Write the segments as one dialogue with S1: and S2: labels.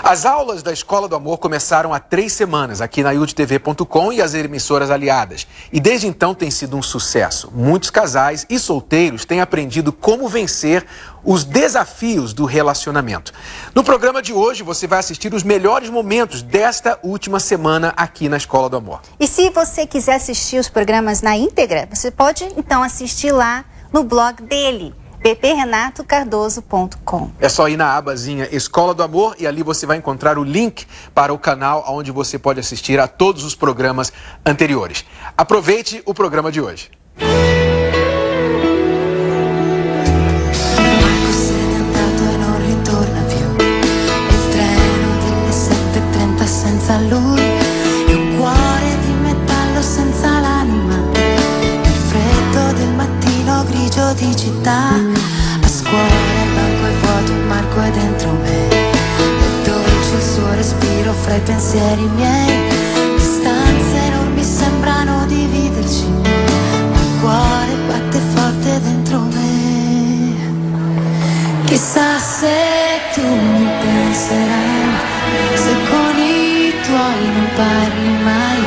S1: As aulas da Escola do Amor começaram há 3 semanas aqui na UDTV.com e as emissoras aliadas. E desde então tem sido um sucesso. Muitos casais e solteiros têm aprendido como vencer os desafios do relacionamento. No programa de hoje você vai assistir os melhores momentos desta última semana aqui na Escola do Amor.
S2: E se você quiser assistir os programas na íntegra, você pode então assistir lá no blog dele, bprenatocardoso.com.
S1: É só ir na abazinha Escola do Amor e ali você vai encontrar o link para o canal onde você pode assistir a todos os programas anteriores. Aproveite o programa de hoje.
S3: Senza lui e un cuore di metallo senza l'anima, il freddo del mattino grigio di città, a scuola il banco è vuoto, un marco è dentro me, è dolce il suo respiro fra i pensieri miei, distanze enormi sembrano dividerci, ma il cuore batte forte dentro me. Chissà se tu mi penserai, se con i tuoi non parli mai,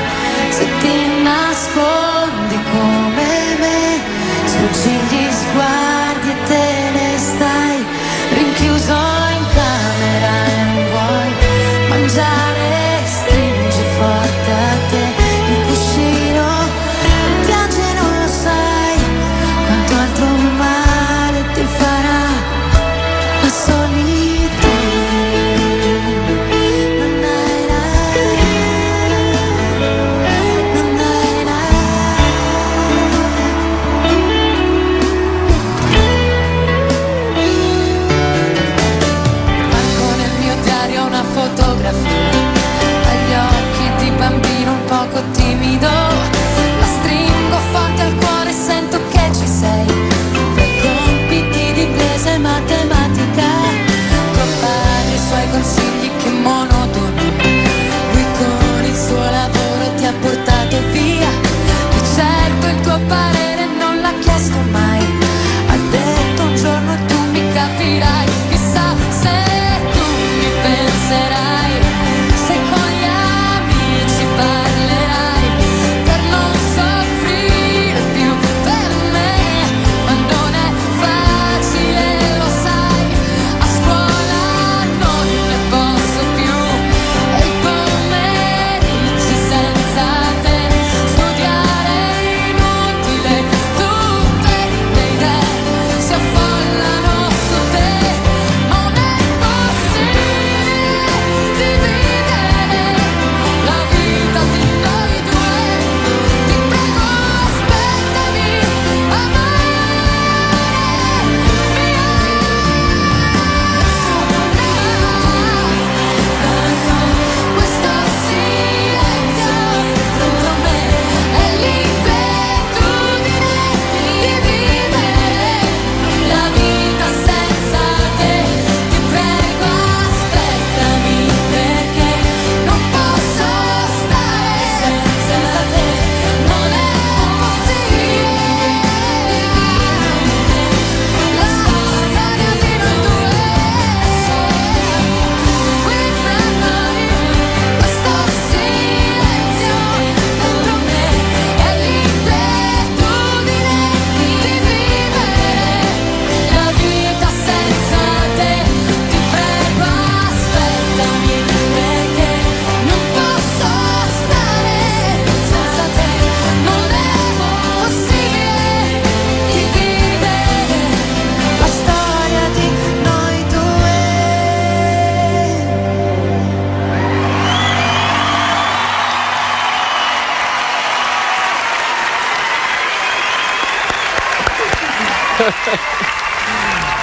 S3: se ti nascondi come me, sfuggi gli sguardi e te ne stai, rinchiuso in camera e non vuoi mangiare, stringi forte a te il cuscino, piange non lo sai, quanto altro male ti farà la solitudine. Agli occhi di bambino un poco timido, la stringo forte al cuore, sento che ci sei, per compiti di inglese e matematica, tuo padre i suoi consigli che monotono, lui con il suo lavoro ti ha portato via, di certo il tuo parere non l'ha chiesto mai, ha detto un giorno tu mi capirai, chissà se tu mi penserai.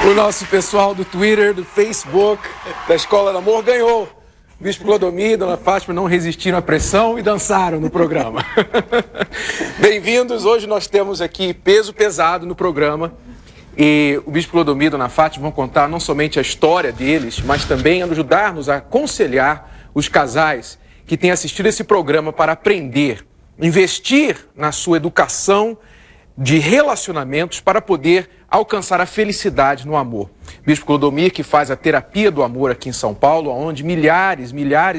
S1: O nosso pessoal do Twitter, do Facebook, da Escola do Amor ganhou. Bispo Clodomir e Dona Fátima não resistiram à pressão e dançaram no programa. Bem-vindos, hoje nós temos aqui peso pesado no programa. E o Bispo Clodomir e Dona Fátima vão contar não somente a história deles, mas também ajudar-nos a aconselhar os casais que têm assistido esse programa para aprender, investir na sua educação de relacionamentos para poder alcançar a felicidade no amor. Bispo Clodomir, que faz a terapia do amor aqui em São Paulo, onde milhares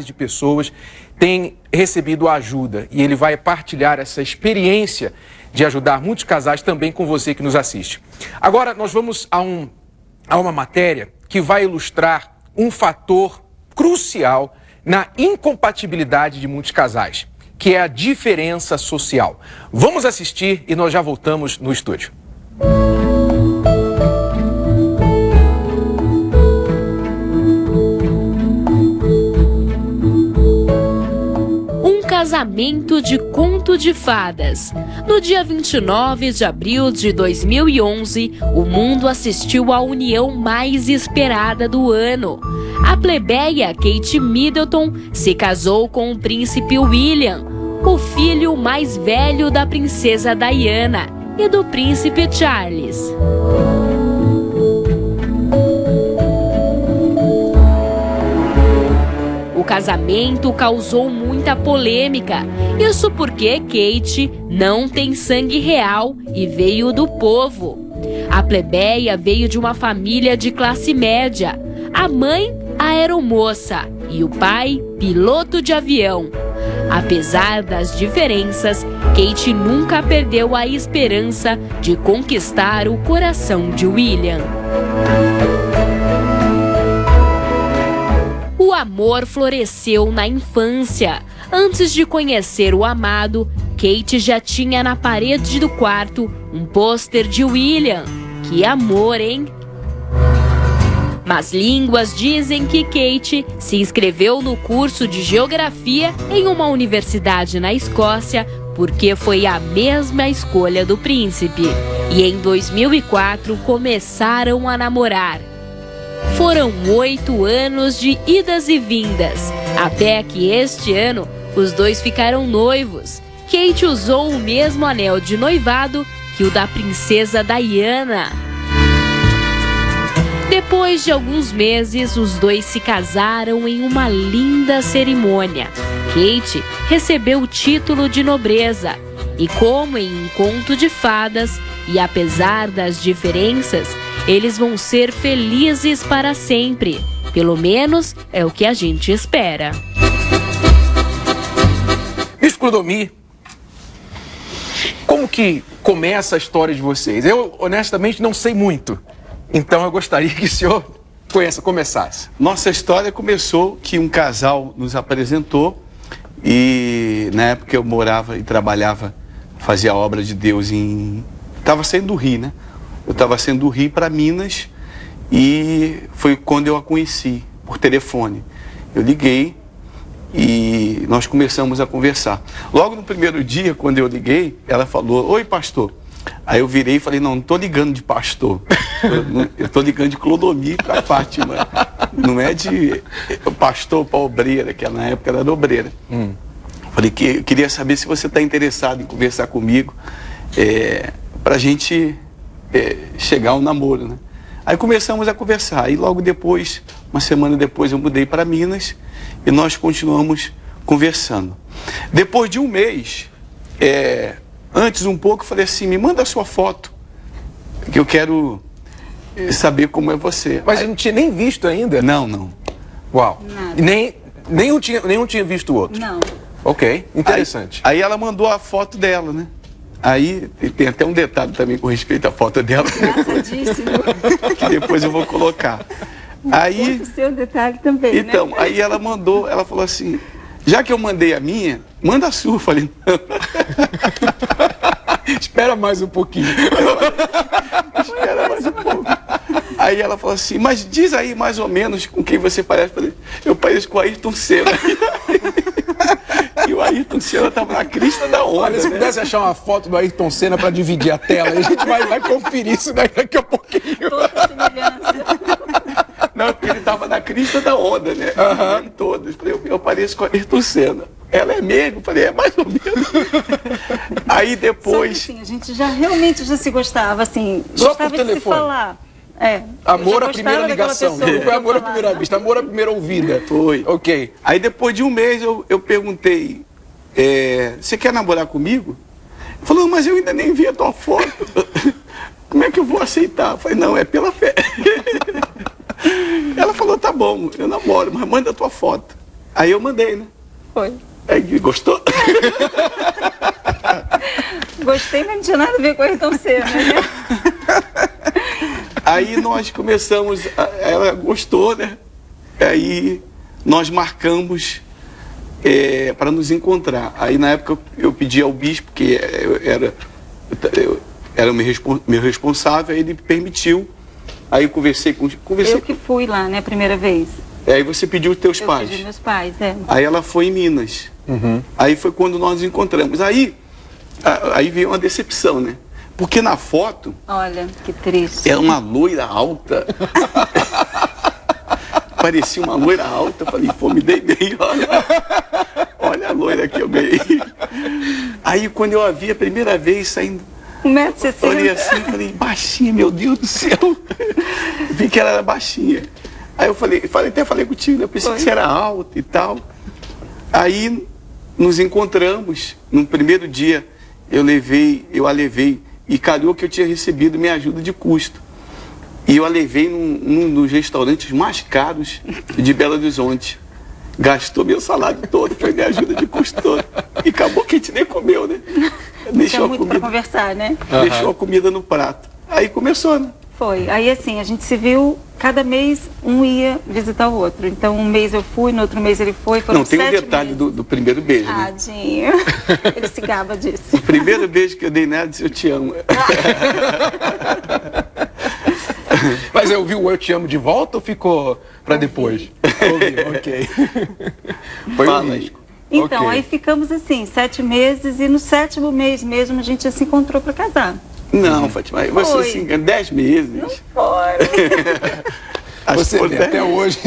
S1: de pessoas têm recebido ajuda. E ele vai partilhar essa experiência de ajudar muitos casais também com você que nos assiste. Agora nós vamos a uma matéria que vai ilustrar um fator crucial na incompatibilidade de muitos casais, que é a diferença social. Vamos assistir e nós já voltamos no estúdio.
S4: Casamento de conto de fadas. No dia 29 de abril de 2011, o mundo assistiu à união mais esperada do ano. A plebeia Kate Middleton se casou com o príncipe William, o filho mais velho da princesa Diana e do príncipe Charles. O casamento causou muita polêmica, isso porque Kate não tem sangue real e veio do povo. A plebeia veio de uma família de classe média, a mãe aeromoça e o pai piloto de avião. Apesar das diferenças, Kate nunca perdeu a esperança de conquistar o coração de William. O amor floresceu na infância. Antes de conhecer o amado, Kate já tinha na parede do quarto um pôster de William. Que amor, hein? Mas línguas dizem que Kate se inscreveu no curso de geografia em uma universidade na Escócia porque foi a mesma escolha do príncipe. E em 2004 começaram a namorar. Foram 8 anos de idas e vindas, até que este ano os dois ficaram noivos. Kate usou o mesmo anel de noivado que o da princesa Diana. Depois de alguns meses, os dois se casaram em uma linda cerimônia. Kate recebeu o título de nobreza e, como em um conto de fadas, e apesar das diferenças, eles vão ser felizes para sempre. Pelo menos é o que a gente espera.
S1: Bispo Clodomir, como que começa a história de vocês? Eu, honestamente, não sei muito. Então, eu gostaria que o senhor começasse.
S5: Nossa história começou que um casal nos apresentou e, na época, eu morava e trabalhava, fazia a obra de Deus em... Estava saindo do Rio, né? Eu estava saindo do Rio para Minas e foi quando eu a conheci, por telefone. Eu liguei e nós começamos a conversar. Logo no primeiro dia, quando eu liguei, ela falou: "Oi, pastor." Aí eu virei e falei: "Não estou ligando de pastor, eu estou ligando de Clodomir para Fátima, não é de pastor para obreira, que na época era obreira." Falei que eu queria saber se você está interessado em conversar comigo, para a gente chegar ao namoro, né? Aí começamos a conversar, e logo depois, uma semana depois, eu mudei para Minas e nós continuamos conversando. Depois de um mês, antes um pouco, eu falei assim: "Me manda a sua foto, que eu quero saber como é você."
S1: Mas eu não tinha nem visto ainda?
S5: Não.
S1: Uau. Nenhum tinha visto o outro?
S2: Não.
S1: Ok, interessante.
S5: Aí ela mandou a foto dela, né? Aí tem até um detalhe também com respeito à foto dela, que depois eu vou colocar. Aí,
S6: o seu detalhe também,
S5: então,
S6: né?
S5: Aí ela mandou, ela falou assim: "Já que eu mandei a minha, manda a sua." Eu falei: "Não."
S1: Espera mais um pouquinho.
S5: Espera mais um pouco. Aí ela falou assim: "Mas diz aí mais ou menos com quem você parece." Eu falei: "Eu pareço com o Ayrton Senna." E o Ayrton Senna estava na crista da onda.
S1: Olha, se
S5: né?
S1: pudesse achar uma foto do Ayrton Senna para dividir a tela, a gente vai conferir isso daqui a pouquinho.
S6: Toda semelhança.
S5: Não, porque ele estava na crista da onda, né? Em todas. Eu pareço com a Ayrton Senna. Ela é mesmo? Falei: "É mais ou menos." Aí depois...
S6: Só que, assim, a gente realmente já se gostava, assim,
S1: Só
S6: gostava
S1: por
S6: de se
S1: telefone?
S6: falar.
S1: Amor
S6: Eu
S1: à
S6: já
S1: primeira
S6: gostava daquela
S1: ligação.
S6: pessoa,
S1: Não foi amor à
S6: falar.
S1: primeira vista, amor à primeira ouvida.
S5: Foi.
S1: Ok.
S5: Aí depois de um mês eu perguntei: "Você quer namorar comigo?" Ele falou: "Mas eu ainda nem vi a tua foto." como é que eu vou aceitar? Eu falei, não, é pela fé. Ela falou, tá bom, eu namoro, mas manda a tua foto. Aí eu mandei, né?
S6: Foi.
S5: Aí, gostou?
S6: Gostei, mas não tinha nada a ver com ele tão cedo, né?
S5: Aí nós começamos, ela gostou, né? Aí nós marcamos para nos encontrar. Aí na época eu pedi ao bispo, que era o meu responsável, aí ele permitiu. Aí eu conversei com...
S6: Eu que fui lá, né, a primeira vez.
S5: Aí você pediu os teus pais.
S6: Eu pedi meus pais, é.
S5: Aí ela foi em Minas. Aí foi quando nós nos encontramos. Aí veio uma decepção, né? Porque na foto...
S6: Olha, que triste.
S5: Era uma loira alta. Parecia uma loira alta. Eu falei, pô, me dei bem, olha a loira que eu ganhei. Aí quando eu a vi a primeira vez saindo...
S6: 1,60 m.
S5: Olhei assim, falei, baixinha, meu Deus do céu. Vi que ela era baixinha. Aí eu até falei contigo, né? Eu pensei que você era alta e tal. Aí nos encontramos. No primeiro dia eu a levei. E calhou que eu tinha recebido minha ajuda de custo. E eu a levei num dos restaurantes mais caros de Belo Horizonte. Gastou meu salário todo, foi minha ajuda de custo todo. E acabou que a gente nem comeu, né?
S6: Deixou muito para conversar, né?
S5: Deixou a comida no prato. Aí começou, né?
S6: Foi. Aí assim, a gente se viu, cada mês um ia visitar o outro. Então um mês eu fui, no outro mês ele foi. Foram
S5: Não, tem um
S6: 7
S5: detalhe
S6: meses.
S5: do primeiro beijo, né?
S6: Tadinho. Ele se gaba disso.
S5: O primeiro beijo que eu dei nela, disse, eu te amo.
S1: Mas eu vi o Eu Te Amo de volta ou ficou para depois? Ouvi, ok. Foi
S5: Fala
S1: um
S5: aí.
S1: risco.
S6: Então,
S1: Ok.
S6: aí ficamos assim, 7 meses, e no 7º mês mesmo a gente já se encontrou para casar.
S5: Não, Fátima, você
S6: Foi.
S5: assim, 10 meses.
S6: Não foi.
S1: Você vê, até hoje.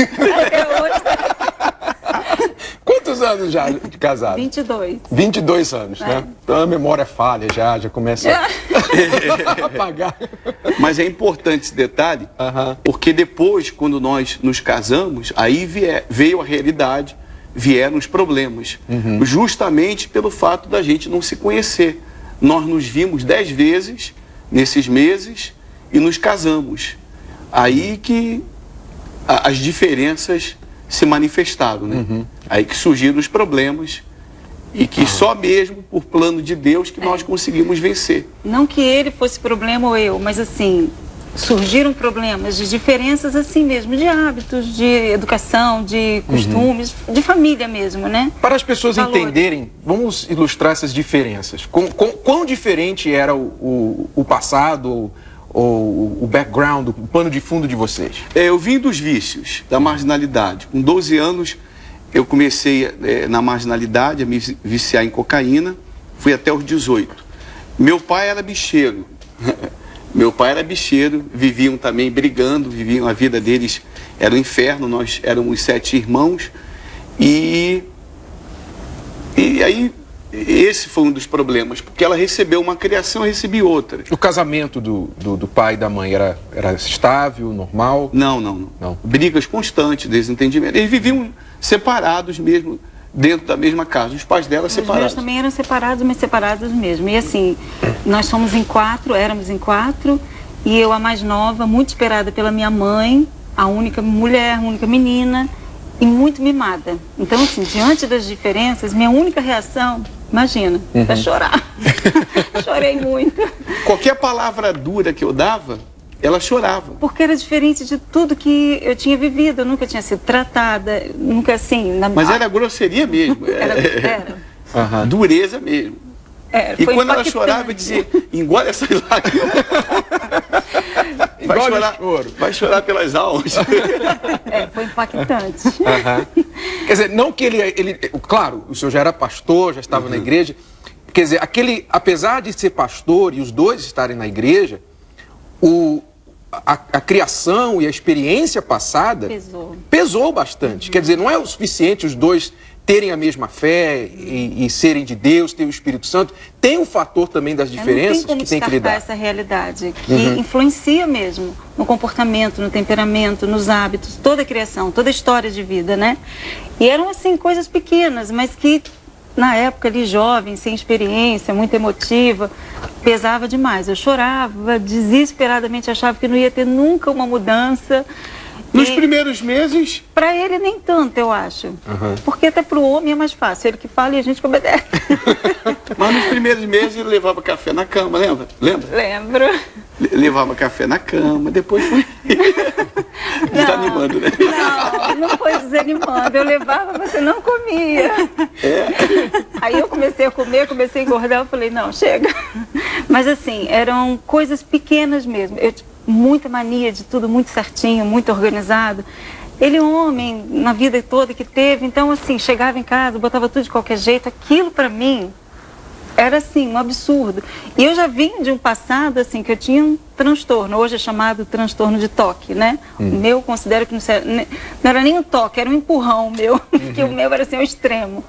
S6: Até hoje,
S1: Quantos anos já de casado?
S6: 22.
S1: 22 anos, né? Então a memória falha já começa a apagar.
S5: Mas é importante esse detalhe, porque depois, quando nós nos casamos, aí veio a realidade, vieram os problemas. Justamente pelo fato da gente não se conhecer. Nós nos vimos 10 vezes nesses meses e nos casamos. Aí que as diferenças se manifestaram, né? Aí que surgiram os problemas e que só mesmo por plano de Deus que nós conseguimos vencer.
S6: Não que ele fosse problema ou eu, mas assim, surgiram problemas de diferenças assim mesmo, de hábitos, de educação, de costumes, de família mesmo, né?
S1: Para as pessoas
S6: Valores.
S1: entenderem, vamos ilustrar essas diferenças. Quão diferente era o passado ou o background, o pano de fundo de vocês?
S5: Eu vim dos vícios, da marginalidade. Com 12 anos, eu comecei na marginalidade, a me viciar em cocaína. Fui até os 18. Meu pai era bicheiro. Meu pai era bicheiro, viviam também brigando, viviam a vida deles, era um inferno. Nós éramos 7 irmãos. E aí, esse foi um dos problemas, porque ela recebeu uma criação, eu recebi outra.
S1: O casamento do pai e da mãe era estável, normal?
S5: Não. Brigas constantes, desentendimento. Eles viviam separados mesmo, dentro da mesma casa. Os pais dela
S6: Os
S5: separados.
S6: meus também eram separados, mas separados mesmo. E assim, nós somos em 4, éramos em 4, e eu a mais nova, muito esperada pela minha mãe, a única mulher, a única menina, e muito mimada. Então assim, diante das diferenças, minha única reação, imagina, é chorar. Chorei muito.
S5: Qualquer palavra dura que eu dava, ela chorava.
S6: Porque era diferente de tudo que eu tinha vivido. Eu nunca tinha sido tratada, nunca assim...
S5: Mas era grosseria mesmo.
S6: Era.
S5: Dureza mesmo. E
S6: foi
S5: quando ela
S6: impactante.
S5: chorava, eu dizia, engole essas lágrimas. Vai chorar pelas almas.
S6: Foi impactante.
S1: Quer dizer, não que ele... Claro, o senhor já era pastor, já estava na igreja. Quer dizer, apesar de ser pastor e os dois estarem na igreja, a criação e a experiência passada pesou bastante. Quer dizer, não é o suficiente os dois terem a mesma fé e serem de Deus, ter o Espírito Santo. Tem o fator também das diferenças que tem que lidar.
S6: Essa realidade que influencia mesmo no comportamento, no temperamento, nos hábitos, toda a criação, toda a história de vida, né? E eram assim coisas pequenas, mas que na época ali jovem, sem experiência, muito emotiva, pesava demais. Eu chorava desesperadamente, achava que não ia ter nunca uma mudança.
S5: Nos primeiros meses...
S6: Para ele nem tanto, eu acho. Porque até para o homem é mais fácil. Ele que fala e a gente que obedece.
S5: Mas nos primeiros meses ele levava café na cama, lembra?
S6: Lembro.
S5: Levava café na cama, depois foi desanimando, né?
S6: Não foi desanimando. Eu levava, você não comia. Aí eu comecei a comer, comecei a engordar, eu falei, não, chega. Mas assim, eram coisas pequenas mesmo. Eu muita mania de tudo muito certinho, muito organizado. Ele é um homem na vida toda que teve, então assim, chegava em casa, botava tudo de qualquer jeito. Aquilo para mim era assim, um absurdo. E eu já vim de um passado assim, que eu tinha um transtorno, hoje é chamado transtorno de toque, né? O meu, considero que não era nem um toque, era um empurrão meu, porque o meu era assim, ao extremo.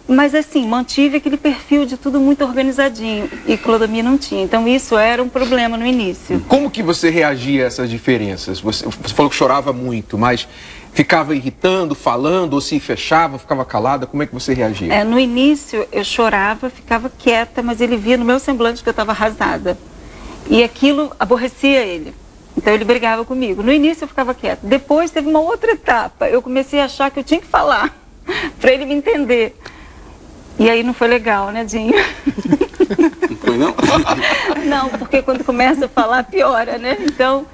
S6: Mas assim, mantive aquele perfil de tudo muito organizadinho e Clodomir não tinha. Então isso era um problema no início.
S1: Como que você reagia a essas diferenças? Você falou que chorava muito, mas ficava irritando, falando, ou se fechava, ficava calada? Como é que você reagia?
S6: No início eu chorava, ficava quieta, mas ele via no meu semblante que eu estava arrasada. E aquilo aborrecia ele. Então ele brigava comigo. No início eu ficava quieta. Depois teve uma outra etapa. Eu comecei a achar que eu tinha que falar para ele me entender. E aí não foi legal, né, Dinho?
S5: Não foi, não?
S6: Não, porque quando começa a falar, piora, né? Então,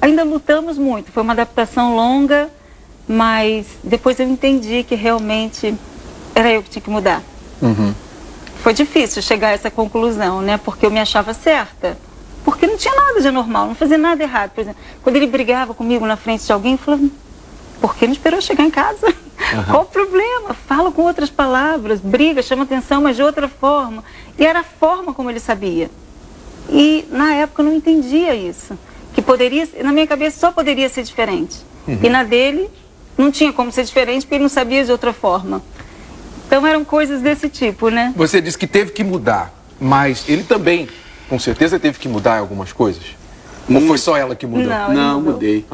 S6: ainda lutamos muito. Foi uma adaptação longa, mas depois eu entendi que realmente era eu que tinha que mudar. Foi difícil chegar a essa conclusão, né? Porque eu me achava certa. Porque não tinha nada de anormal, não fazia nada errado. Por exemplo, quando ele brigava comigo na frente de alguém, eu falava, por que não esperou chegar em casa? Qual o problema? Fala com outras palavras, briga, chama atenção, mas de outra forma. E era a forma como ele sabia. E na época eu não entendia isso. Que poderia, na minha cabeça só poderia ser diferente. E na dele não tinha como ser diferente porque ele não sabia de outra forma. Então eram coisas desse tipo, né?
S1: Você disse que teve que mudar, mas ele também, com certeza, teve que mudar algumas coisas? Ou foi só ela que mudou?
S5: Não, mudei.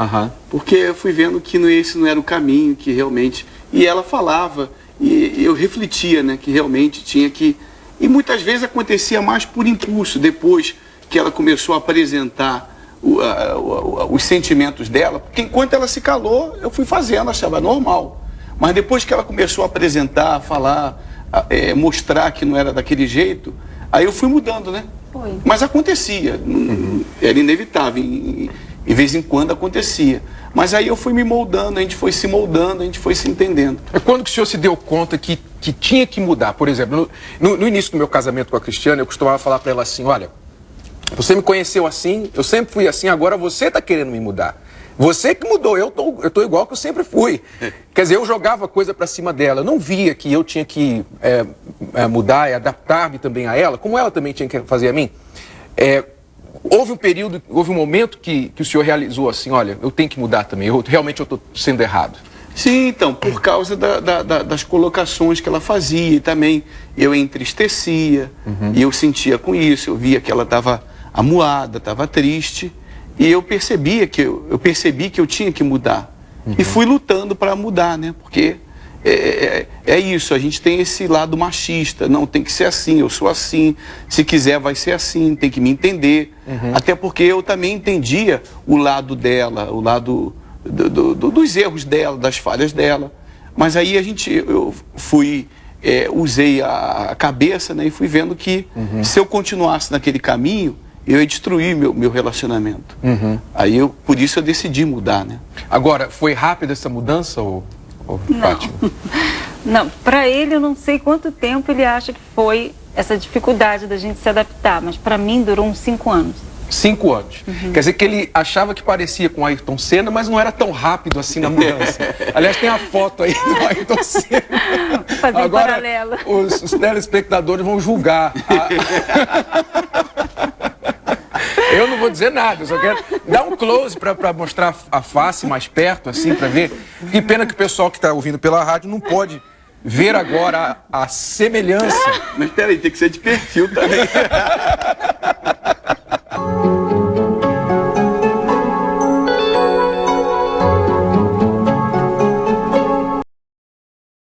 S5: Porque eu fui vendo que esse não era o caminho, que realmente... E ela falava, e eu refletia, né, que realmente tinha que... E muitas vezes acontecia mais por impulso, depois que ela começou a apresentar os sentimentos dela, porque enquanto ela se calou, eu fui fazendo, achava normal. Mas depois que ela começou a apresentar, a falar, mostrar que não era daquele jeito, aí eu fui mudando, né?
S6: Foi.
S5: Mas acontecia, era inevitável, de vez em quando acontecia. Mas aí eu fui me moldando, a gente foi se moldando, a gente foi se entendendo.
S1: É quando que o senhor se deu conta que tinha que mudar? Por exemplo, no início do meu casamento com a Cristiana, eu costumava falar para ela assim, olha, você me conheceu assim, eu sempre fui assim, agora você está querendo me mudar. Você que mudou, eu tô igual que eu sempre fui. Quer dizer, eu jogava coisa para cima dela, eu não via que eu tinha que mudar e adaptar-me também a ela, como ela também tinha que fazer a mim. Houve um momento que o senhor realizou assim, olha, eu tenho que mudar também, realmente eu estou sendo errado.
S5: Sim, então, por causa das colocações que ela fazia e também eu entristecia, e eu sentia com isso, eu via que ela estava amuada, estava triste, e eu percebi que eu tinha que mudar. E fui lutando para mudar, né? Porque é isso, a gente tem esse lado machista, não, tem que ser assim, eu sou assim, se quiser vai ser assim, tem que me entender. Até porque eu também entendia o lado dela, o lado dos erros dela, das falhas dela. Mas aí eu fui, usei a cabeça, né, e fui vendo que se eu continuasse naquele caminho, eu ia destruir meu relacionamento. Aí por isso eu decidi mudar, né?
S1: Agora, foi rápida essa mudança, ou Fátima?
S6: Não, para ele eu não sei quanto tempo ele acha que foi essa dificuldade da gente se adaptar, mas para mim durou uns 5 anos.
S1: 5 anos. Quer dizer que ele achava que parecia com Ayrton Senna, mas não era tão rápido assim na mudança. Aliás, tem a foto aí do Ayrton Senna.
S6: Fazer
S1: agora,
S6: paralelo.
S1: Os telespectadores vão julgar. Eu não vou dizer nada, eu só quero dar um close para mostrar a face mais perto, assim, para ver. Que pena que o pessoal que está ouvindo pela rádio não pode ver agora a semelhança.
S5: Mas peraí, tem que ser de perfil também.